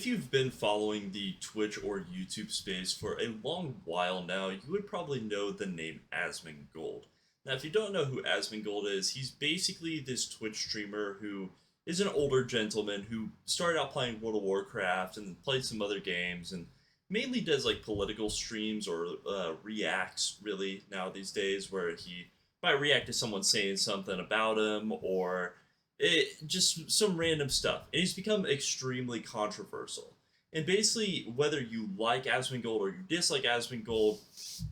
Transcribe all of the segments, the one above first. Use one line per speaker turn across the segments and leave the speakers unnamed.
If you've been following the Twitch or YouTube space for a long while now, you would probably know the name Asmongold. Now, if you don't know who Asmongold is, he's basically this Twitch streamer who is an older gentleman who started out playing World of Warcraft and played some other games and mainly does like political streams or reacts really now these days, where he might react to someone saying something about him or just some random stuff. And he's become extremely controversial. And basically, whether you like Asmongold or you dislike Asmongold,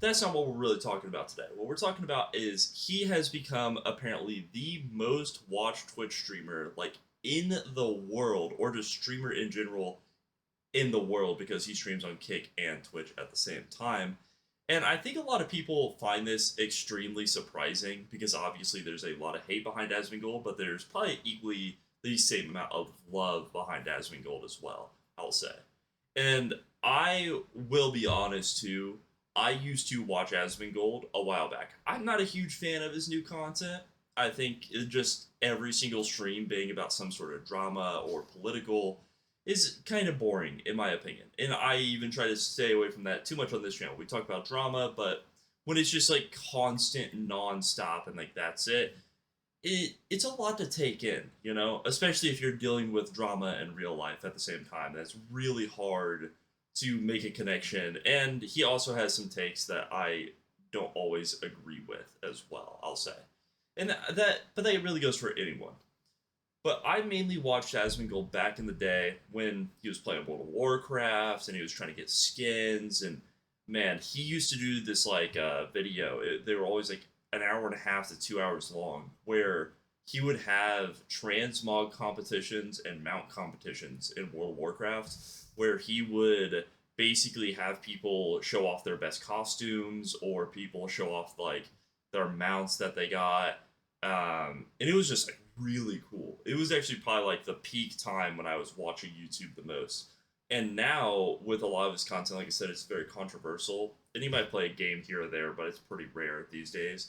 that's not what we're really talking about today. What we're talking about is he has become apparently the most watched Twitch streamer like in the world, or just streamer in general in the world, because he streams on Kick and Twitch at the same time. And I think a lot of people find this extremely surprising because obviously there's a lot of hate behind Asmongold, but there's probably equally the same amount of love behind Asmongold as well, I'll say. And I will be honest too, I used to watch Asmongold a while back. I'm not a huge fan of his new content. I think just every single stream being about some sort of drama or political is kind of boring in my opinion. And I even try to stay away from that too much on this channel. We talk about drama, but when it's just like constant non-stop and like that's it's a lot to take in, especially if you're dealing with drama in real life at the same time. That's really hard to make a connection. And he also has some takes that I don't always agree with as well, I'll say. And but that really goes for anyone. But I mainly watched Asmongold back in the day when he was playing World of Warcraft and he was trying to get skins. And man, he used to do this like video. They were always like an hour and a half to 2 hours long, where he would have transmog competitions and mount competitions in World of Warcraft, where he would basically have people show off their best costumes or people show off like their mounts that they got. And it was just like really cool. It was actually probably like the peak time when I was watching YouTube the most. And now with a lot of his content, like I said, it's very controversial. And he might play a game here or there, but it's pretty rare these days.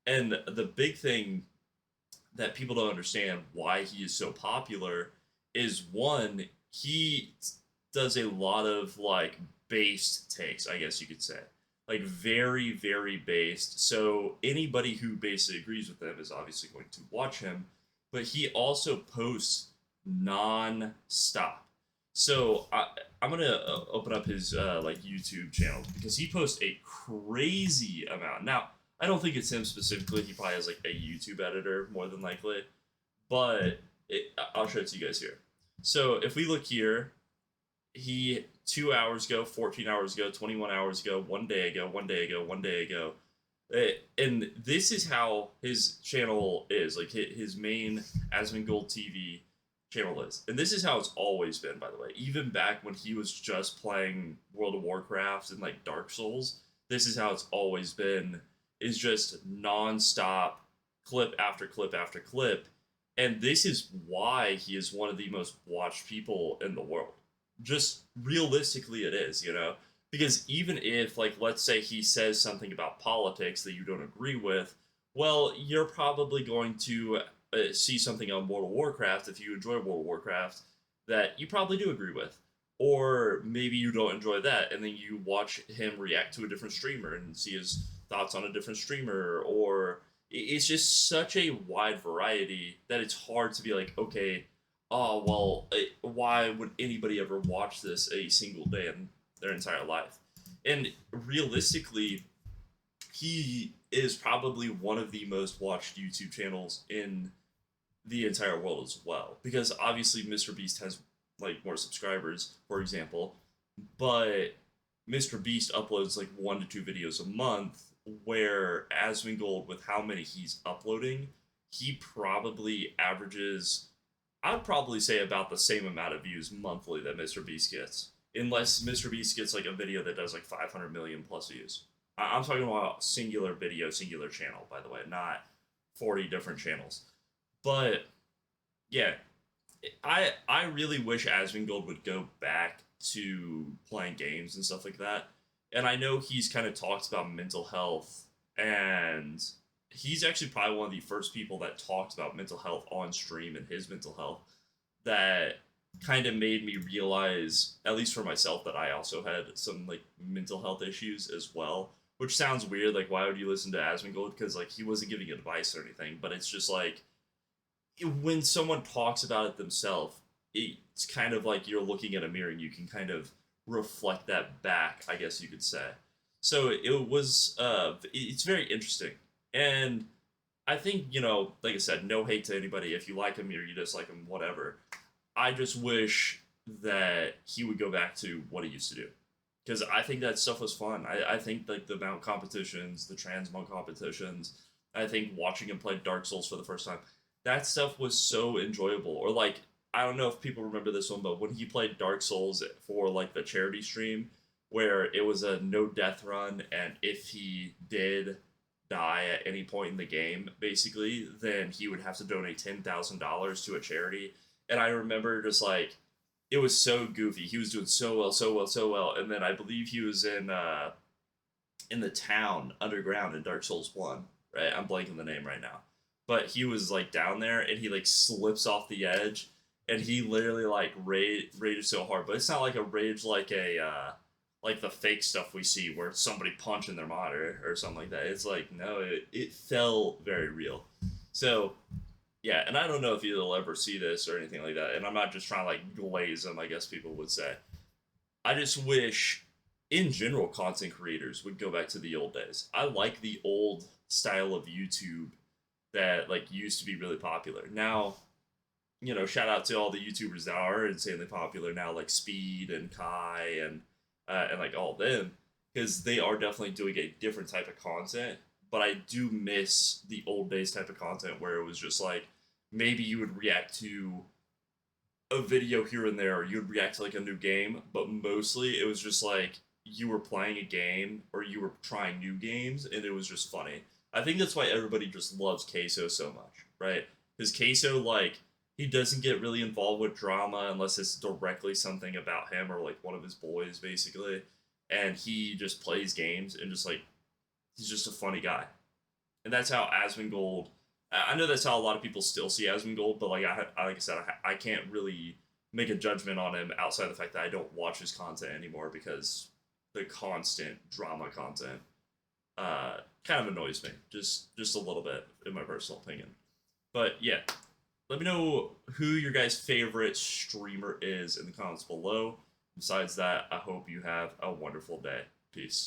And the big thing that people don't understand why he is so popular is, one, he does a lot of like based takes, I guess you could say. Like very, very based. So anybody who basically agrees with them is obviously going to watch him. But he also posts non-stop. So I'm gonna open up his like YouTube channel because he posts a crazy amount. Now I don't think it's him specifically. He probably has like a YouTube editor more than likely, but I'll show it to you guys here. So if we look here, he 2 hours ago, 14 hours ago, 21 hours ago, 1 day ago, 1 day ago, 1 day ago. And this is how his channel is, like his main Asmongold TV channel is. And this is how it's always been, by the way. Even back when he was just playing World of Warcraft and like Dark Souls, this is how it's always been. Is just non-stop clip after clip after clip. And this is why he is one of the most watched people in the world. Just realistically it is. Because even if, like, let's say he says something about politics that you don't agree with, well, you're probably going to see something on World of Warcraft, if you enjoy World of Warcraft, that you probably do agree with. Or maybe you don't enjoy that, and then you watch him react to a different streamer and see his thoughts on a different streamer. Or it's just such a wide variety that it's hard to be like, okay, oh, well, why would anybody ever watch this a single day in their entire life? And realistically, he is probably one of the most watched YouTube channels in the entire world as well. Because obviously, Mr. Beast has like more subscribers, for example, but Mr. Beast uploads like 1 to 2 videos a month, where Asmongold, with how many he's uploading, he probably averages, I'd probably say, about the same amount of views monthly that Mr. Beast gets. Unless Mr. Beast gets like a video that does like 500 million plus views. I'm talking about singular video, singular channel, by the way, not 40 different channels. But yeah, I really wish Asmongold would go back to playing games and stuff like that. And I know he's kind of talked about mental health, and he's actually probably one of the first people that talked about mental health on stream and his mental health that kind of made me realize, at least for myself, that I also had some like mental health issues as well. Which sounds weird. Like, why would you listen to Asmongold? Because like he wasn't giving advice or anything, but it's just like when someone talks about it themselves, it's kind of like you're looking at a mirror and you can kind of reflect that back, I guess you could say. So it was, it's very interesting. And I think, like I said, no hate to anybody. If you like him or you dislike him, whatever. I just wish that he would go back to what he used to do. Because I think that stuff was fun. I think like the mount competitions, the transmog competitions, I think watching him play Dark Souls for the first time, that stuff was so enjoyable. Or like, I don't know if people remember this one, but when he played Dark Souls for like the charity stream, where it was a no death run, and if he did die at any point in the game, basically, then he would have to donate $10,000 to a charity. And I remember just like it was so goofy. He was doing so well, so well, so well, and then I believe he was in the town underground in Dark Souls One. Right, I'm blanking the name right now, but he was like down there and he like slips off the edge, and he literally like rages so hard, but it's not like a rage like the fake stuff we see where somebody punching their monitor or something like that. It's like no, it felt very real. So yeah, and I don't know if you'll ever see this or anything like that. And I'm not just trying to like glaze them, I guess people would say. I just wish, in general, content creators would go back to the old days. I like the old style of YouTube that like used to be really popular. Now, shout out to all the YouTubers that are insanely popular now, like Speed and Kai and like all of them, because they are definitely doing a different type of content. But I do miss the old days type of content where it was just like maybe you would react to a video here and there, or you'd react to like a new game, but mostly it was just like you were playing a game or you were trying new games, and it was just funny. I think that's why everybody just loves Queso so much, right? Because Queso, like, he doesn't get really involved with drama unless it's directly something about him or like one of his boys, basically. And he just plays games and just like he's just a funny guy, and that's how Asmongold. I know that's how a lot of people still see Asmongold, but like I said, I can't really make a judgment on him outside of the fact that I don't watch his content anymore because the constant drama content kind of annoys me, just a little bit, in my personal opinion. But yeah, let me know who your guys' favorite streamer is in the comments below. Besides that, I hope you have a wonderful day. Peace.